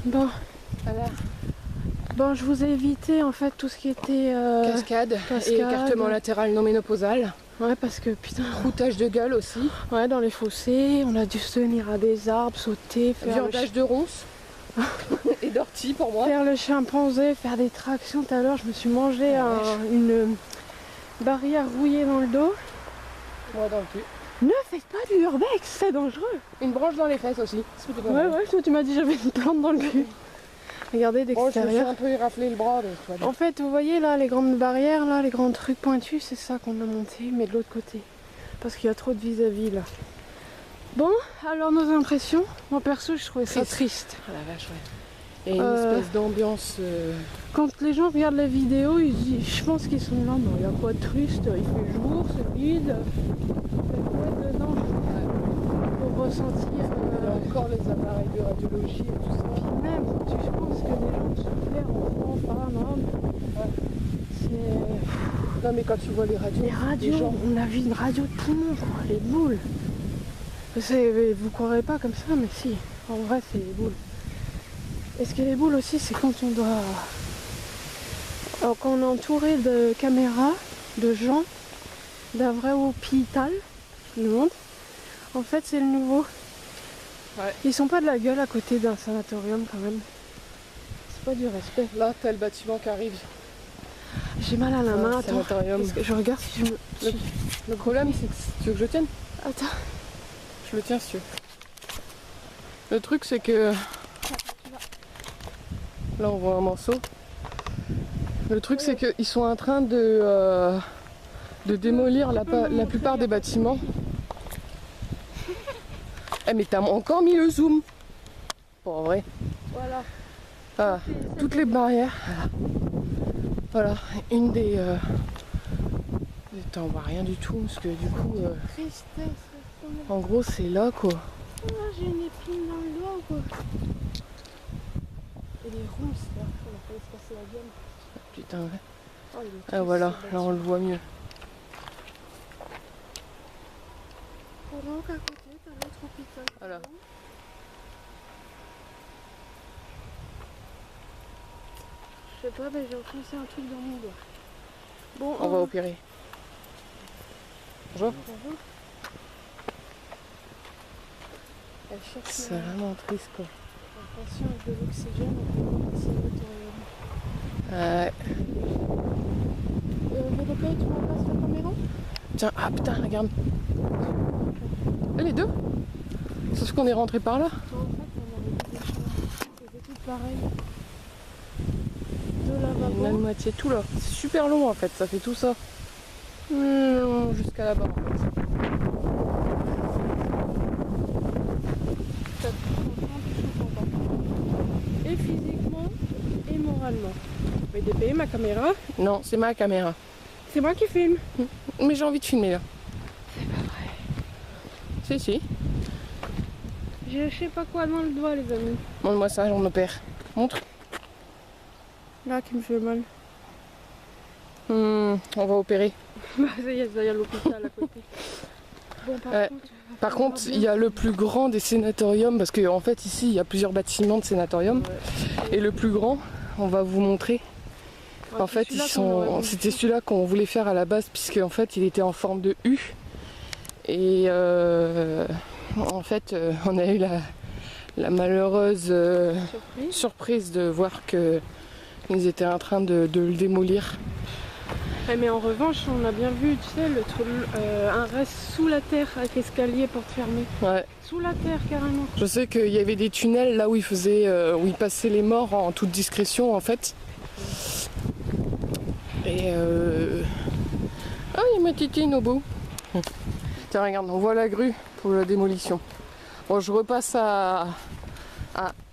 Bon. Voilà. Bon, je vous ai évité en fait tout ce qui était Cascade et écartement latéral non ménopausal. Ouais, parce que putain. Routage de gueule aussi. Ouais, dans les fossés, on a dû se tenir à des arbres, sauter, faire viandage de ronces et d'ortie pour moi. Faire le chimpanzé, faire des tractions. Tout à l'heure, je me suis mangé une barrière rouillée dans le dos. Moi dans le cul. Ne faites pas du urbex, c'est dangereux. Une branche dans les fesses aussi. Ouais, toi tu m'as dit j'avais une plante dans le cul. Regardez d'extérieur. Je me suis un peu éraflé le bras. En fait, vous voyez là, les grandes barrières, là, les grands trucs pointus, c'est ça qu'on a monté, mais de l'autre côté. Parce qu'il y a trop de vis-à-vis là. Bon, alors nos impressions. Moi perso, je trouvais ça triste. Ah la vache, ouais. Il y a une espèce d'ambiance. Quand les gens regardent la vidéo, je pense qu'ils sont là, il y a quoi de triste? Il fait jour, c'est vide. Il fait dedans. Pour ressentir. Il y a encore les appareils de radiologie et tout ça. Puis même, je pense que les gens souffrent, enfants, femmes, hommes. C'est. Non mais quand tu vois les radios. Les radios, gens... on a vu une radio de poumon, quoi, les boules. Vous croirez pas comme ça, mais si, en vrai c'est les boules. Et ce qui est les boules aussi, c'est quand on doit... Alors, quand on est entouré de caméras, de gens, d'un vrai hôpital, le monde, en fait c'est le nouveau. Ouais. Ils sont pas de la gueule à côté d'un sanatorium quand même. C'est pas du respect. Là, t'as le bâtiment qui arrive. J'ai mal à la main, attends. Sanatorium. Parce que je regarde si je me... Le problème, c'est que tu veux que je tienne? Attends. Je le tiens si tu veux. Le truc, c'est que... Là, on voit un morceau. Le truc, c'est qu'ils sont en train de démolir la plupart des bâtiments. Eh, mais t'as encore mis le zoom. Bon, en vrai. Voilà. Ah, toutes les barrières. Voilà. Une des... Attends, on voit rien du tout, parce que du coup... Tristesse. En gros, c'est là, quoi. Oh, j'ai une épine dans le doigt, quoi. Et les ronces, là, on a failli se casser la gueule. Putain, ouais. Oh, ah voilà, là on le voit mieux. Donc à côté, t'as l'autre hôpital. Voilà. Je sais pas, mais j'ai enfoncé un truc dans mon doigt. Bon, on va opérer. Bonjour. Bonjour. Elle cherche. C'est vraiment triste, quoi. Attention avec de l'oxygène, on peut ouais. VDP, tu remplaces la caméra? Tiens, ah putain, regarde. Et les deux? C'est ce qu'on est rentré par là? En fait, on aurait dit des choses. C'était tout pareil. De lavabo. Une moitié tout là. C'est super long en fait, ça fait tout ça. Jusqu'à là-bas en fait. Et physiquement et moralement. VDP, ma caméra. Non, c'est ma caméra. C'est moi qui filme. Mais j'ai envie de filmer là. C'est pas vrai. Si. Je sais pas quoi dans le doigt, les amis. Montre-moi ça, on opère. Montre. Là qui me fait mal. On va opérer. Ça y a l'hôpital à côté. Bon, par contre, il y a le plus grand des sanatoriums, parce qu'en fait ici il y a plusieurs bâtiments de sanatorium. Ouais. Et le plus grand, on va vous montrer. Ouais, en fait, c'était celui-là qu'on voulait faire à la base, puisque en fait il était en forme de U. Et en fait, on a eu la malheureuse surprise de voir qu'ils étaient en train de le démolir. Ouais, mais en revanche, on a bien vu, tu sais, un reste sous la terre avec escalier, porte fermée. Ouais. Sous la terre, carrément. Je sais qu'il y avait des tunnels là où ils passaient les morts en toute discrétion, en fait. Et ah, il y a ma titine au bout. Tiens, regarde, on voit la grue pour la démolition. Bon, je repasse à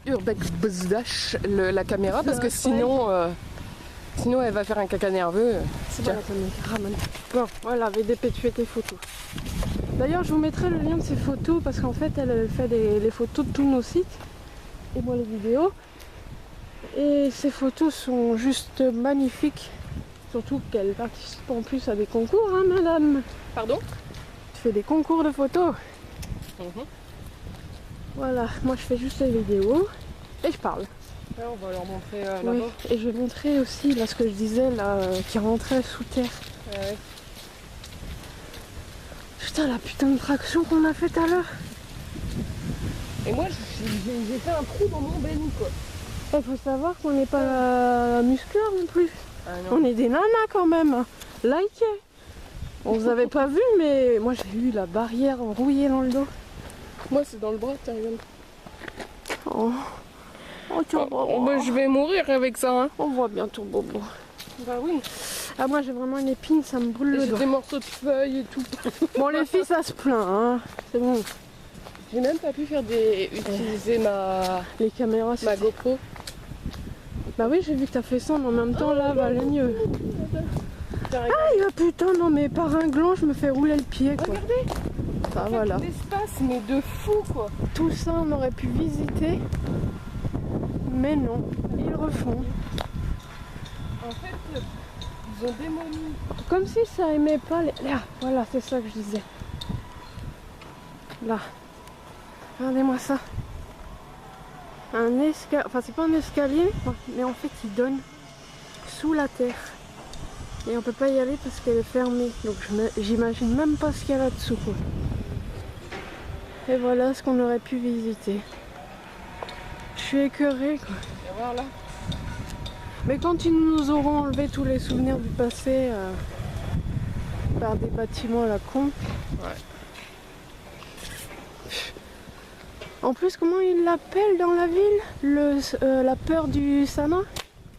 Urbex Buzdash la caméra, parce que sinon elle va faire un caca nerveux. C'est bon, la caméra. Bon, voilà, VDP, tu fais tes photos. D'ailleurs, je vous mettrai le lien de ces photos, parce qu'en fait, elle fait les photos de tous nos sites. Et moi, les vidéos. Et ces photos sont juste magnifiques. Surtout qu'elle participe en plus à des concours, hein, madame. Pardon? Tu fais des concours de photos. Voilà, moi je fais juste les vidéos. Et je parle. Ouais, on va leur montrer Oui. là-bas. Et je vais montrer aussi là ce que je disais là, qui rentrait sous terre. Ouais. Putain, la putain de traction qu'on a fait tout à l'heure. Et moi, j'ai fait un trou dans mon béni, quoi. Il faut savoir qu'on n'est pas muscleurs non plus. Ah non. On est des nanas quand même. Likez. On vous avait pas vu, mais moi j'ai eu la barrière rouillée dans le dos. Moi, c'est dans le bras, tiens, regarde. Oh, oh tiens, Je vais mourir avec ça, hein. on voit bientôt Bobo. Bah oui. Ah, moi j'ai vraiment une épine, ça me brûle le J'ai doigt. des morceaux de feuilles et tout. Bon, les filles, ça se plaint, hein. C'est bon. J'ai même pas pu utiliser Les caméras, ma GoPro. Bah oui, j'ai vu que t'as fait ça, mais en même temps, là, va aller mieux. Tiens, Aïe, putain, non, mais par un gland, je me fais rouler le pied, quoi. regardez. Ça, En fait, voilà. l'espace, mais de fou, quoi. Tout ça, on aurait pu visiter, mais non, ils refont. En fait, ils ont démoli. Comme si ça aimait pas les... Là, voilà, c'est ça que je disais. Là. Regardez-moi ça. Un escalier... Enfin, c'est pas un escalier, mais en fait, il donne sous la terre. Et on peut pas y aller parce qu'elle est fermée. Donc, j'imagine même pas ce qu'il y a là-dessous, quoi. Et voilà ce qu'on aurait pu visiter. Je suis écœurée, quoi. Et voir là. Mais quand ils nous auront enlevé tous les souvenirs du passé par des bâtiments à la con. Ouais. En plus, comment ils l'appellent dans la ville, la peur du Sana?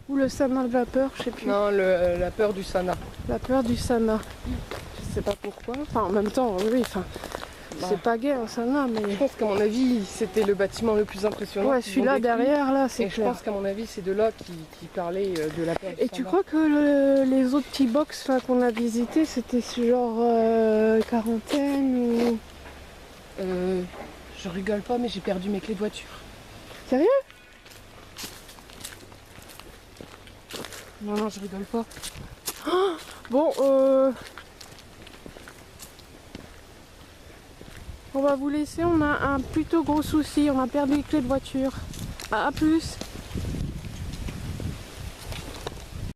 Ou le Sana de la peur, je sais plus. Non, la peur du Sana. La peur du Sana. Je sais pas pourquoi. Enfin, en même temps, oui, enfin, c'est pas gay un Sana, Je mais... pense qu'à mon avis, c'était le bâtiment le plus impressionnant. Ouais, qu'ils ont celui-là détruit. derrière, là, c'est Et je clair. pense qu'à mon avis, c'est de là qui parlait de la peur du Et Sana. tu crois que les autres petits box là, qu'on a visités, c'était ce genre quarantaine ou... Je rigole pas, mais j'ai perdu mes clés de voiture. Sérieux? Non, je rigole pas. Bon, on va vous laisser, on a un plutôt gros souci, on a perdu les clés de voiture. À plus.